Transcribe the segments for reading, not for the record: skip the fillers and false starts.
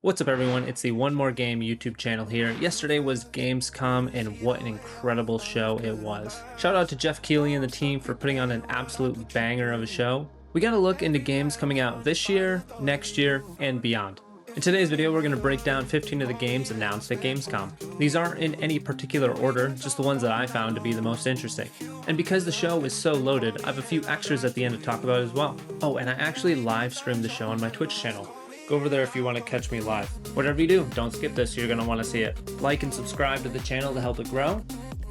What's up everyone, it's the One More Game YouTube channel here. Yesterday was Gamescom and what an incredible show it was. Shout out to Jeff Keighley and the team for putting on an absolute banger of a show. We got to look into games coming out this year, next year, and beyond. In today's video, we're going to break down 15 of the games announced at Gamescom. These aren't in any particular order, just the ones that I found to be the most interesting. And because the show is so loaded, I have a few extras at the end to talk about as well. Oh, and I actually live streamed the show on my Twitch channel. Go over there if you want to catch me live. Whatever you do, don't skip this, you're going to want to see it. Like and subscribe to the channel to help it grow.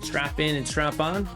Strap in and strap on.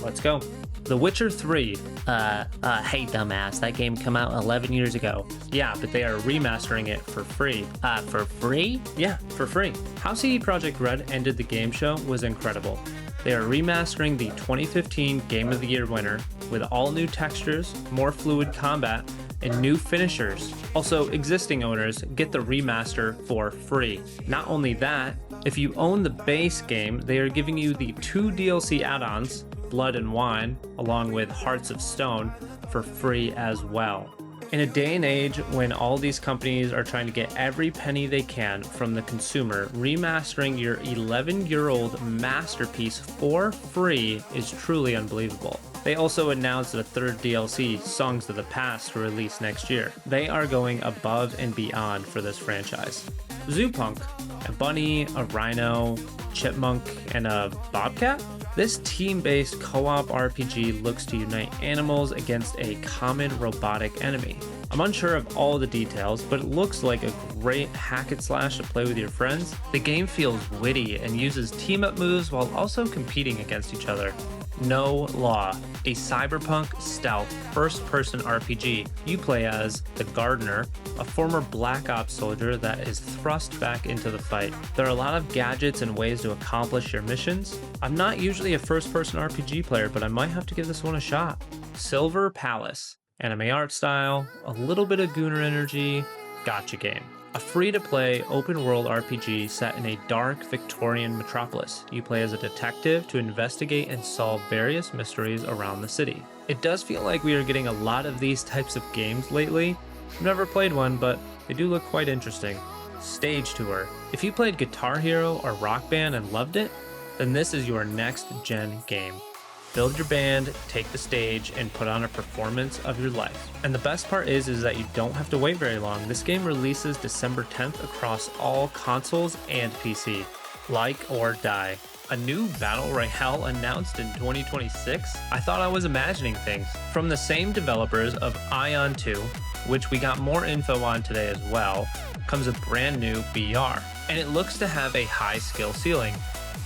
Let's go. The Witcher 3. Hey dumbass, that game came out 11 years ago. Yeah, but they are remastering it for free. For free? Yeah, for free. How CD Projekt Red ended the game show was incredible. They are remastering the 2015 Game of the Year winner with all new textures, more fluid combat, and new finishers. Also, existing owners get the remaster for free. Not only that, if you own the base game, they are giving you the 2 DLC add-ons, Blood and Wine, along with Hearts of Stone, for free as well. In a day and age when all these companies are trying to get every penny they can from the consumer, remastering your 11-year-old masterpiece for free is truly unbelievable. They also announced a third DLC, Songs of the Past, to release next year. They are going above and beyond for this franchise. Zoopunk, a bunny, a rhino, chipmunk, and a bobcat? This team-based co-op RPG looks to unite animals against a common robotic enemy. I'm unsure of all the details, but it looks like a great hack and slash to play with your friends. The game feels witty and uses team-up moves while also competing against each other. No Law, a cyberpunk stealth first-person RPG. You play as the Gardener, a former Black Ops soldier that is thrust back into the fight. There are a lot of gadgets and ways to accomplish your missions. I'm not usually a first-person RPG player, but I might have to give this one a shot. Silver Palace, anime art style, a little bit of Gooner energy, gotcha game. A free-to-play open-world RPG set in a dark Victorian metropolis. You play as a detective to investigate and solve various mysteries around the city. It does feel like we are getting a lot of these types of games lately. I've never played one, but they do look quite interesting. Stage Tour. If you played Guitar Hero or Rock Band and loved it, then this is your next-gen game. Build your band, take the stage, and put on a performance of your life. And the best part is that you don't have to wait very long. This game releases December 10th across all consoles and PC. Like or die. A new Battle Royale announced in 2026? I thought I was imagining things. From the same developers of Ion 2, which we got more info on today as well, comes a brand new BR. And it looks to have a high skill ceiling.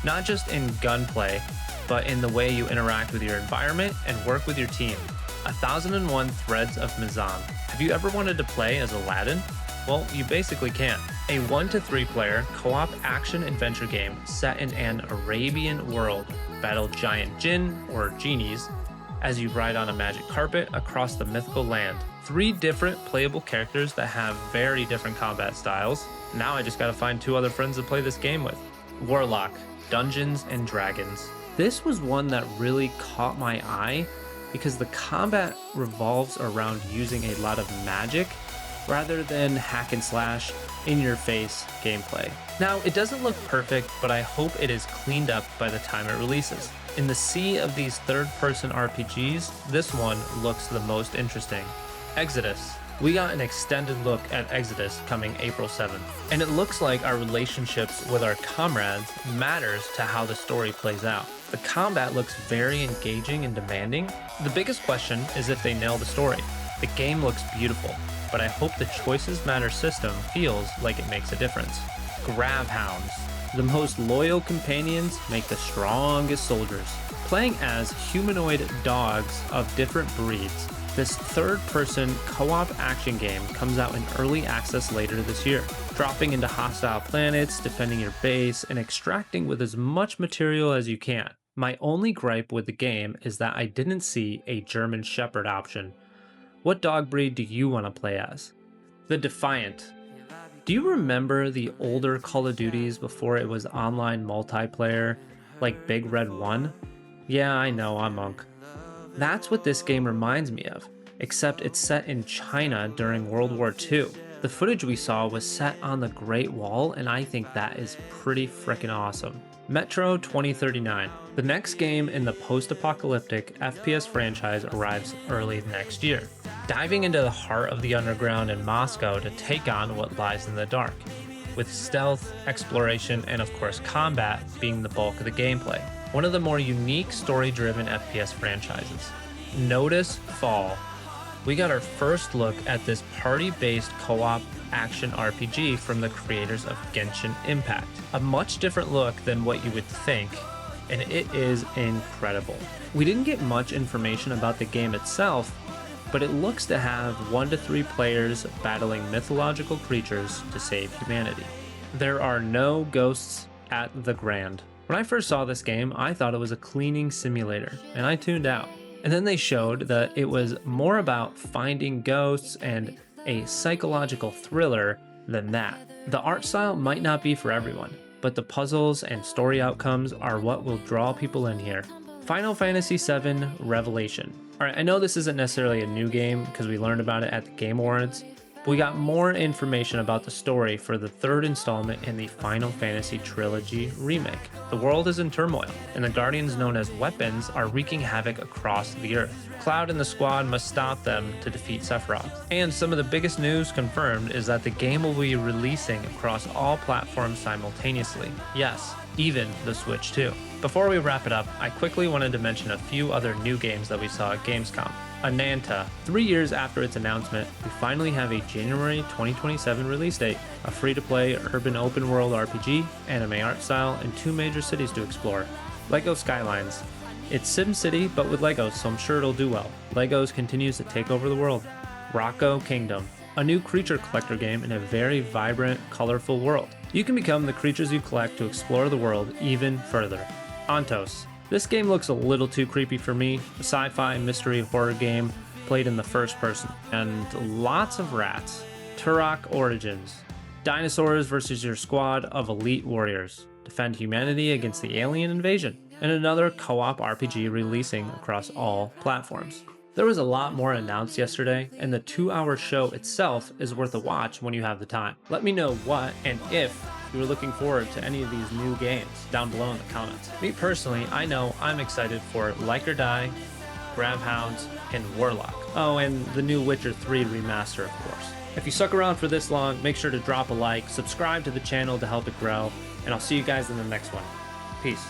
Not just in gunplay, but in the way you interact with your environment and work with your team. 1001 Threads of Mizan. Have you ever wanted to play as Aladdin? Well, you basically can. A 1 to 3 player co-op action-adventure game set in an Arabian world. Battle giant jinn, or genies, as you ride on a magic carpet across the mythical land. 3 different playable characters that have very different combat styles. Now I just gotta find 2 other friends to play this game with. Warlock, Dungeons and Dragons. This was one that really caught my eye because the combat revolves around using a lot of magic rather than hack and slash, in-your-face gameplay. Now, it doesn't look perfect, but I hope it is cleaned up by the time it releases. In the sea of these third-person RPGs, this one looks the most interesting. Exodus. We got an extended look at Exodus coming April 7th, and it looks like our relationships with our comrades matters to how the story plays out. The combat looks very engaging and demanding. The biggest question is if they nail the story. The game looks beautiful, but I hope the Choices Matter system feels like it makes a difference. Grav Hounds. The most loyal companions make the strongest soldiers. Playing as humanoid dogs of different breeds, this third-person co-op action game comes out in early access later this year, dropping into hostile planets, defending your base, and extracting with as much material as you can. My only gripe with the game is that I didn't see a German Shepherd option. What dog breed do you want to play as? The Defiant. Do you remember the older Call of Duties before it was online multiplayer, like Big Red 1? Yeah, I know, I'm Monk. That's what this game reminds me of, except it's set in China during World War II. The The footage we saw was set on the Great Wall, and I think that is pretty freaking awesome. Metro 2039. The next game in the post-apocalyptic FPS franchise arrives early next year, diving into the heart of the underground in Moscow to take on what lies in the dark, with stealth, exploration, and of course combat being the bulk of the gameplay. One of the more unique story-driven FPS franchises. Notice Fall. We got our first look at this party-based co-op action RPG from the creators of Genshin Impact. A much different look than what you would think, and it is incredible. We didn't get much information about the game itself, but it looks to have 1 to 3 players battling mythological creatures to save humanity. There are no ghosts at the Grand. When I first saw this game, I thought it was a cleaning simulator, and I tuned out. And then they showed that it was more about finding ghosts and a psychological thriller than that. The art style might not be for everyone, but the puzzles and story outcomes are what will draw people in here. Final Fantasy VII Revelation. Alright, I know this isn't necessarily a new game because we learned about it at the Game Awards, but we got more information about the story for the 3rd installment in the Final Fantasy Trilogy remake. The world is in turmoil, and the Guardians known as Weapons are wreaking havoc across the Earth. Cloud and the squad must stop them to defeat Sephiroth. And some of the biggest news confirmed is that the game will be releasing across all platforms simultaneously. Yes, even the Switch too. Before we wrap it up, I quickly wanted to mention a few other new games that we saw at Gamescom. Ananta. 3 years after its announcement, we finally have a January 2027 release date, a free-to-play urban open-world RPG, anime art style, and 2 major cities to explore. LEGO Skylines. It's SimCity, but with Legos, so I'm sure it'll do well. Legos continues to take over the world. Rocco Kingdom. A new creature collector game in a very vibrant, colorful world. You can become the creatures you collect to explore the world even further. Antos. This game looks a little too creepy for me. A sci-fi mystery horror game played in the first person. And lots of rats. Turok Origins. Dinosaurs versus your squad of elite warriors. Defend humanity against the alien invasion. And another co-op RPG releasing across all platforms. There was a lot more announced yesterday, and the 2-hour show itself is worth a watch when you have the time. Let me know what and if you were looking forward to any of these new games down below in the comments. Me personally, I know I'm excited for Like or Die, Grab Hounds, and Warlock. Oh, and the new Witcher 3 remaster, of course. If you stuck around for this long, make sure to drop a like, subscribe to the channel to help it grow, and I'll see you guys in the next one. Peace.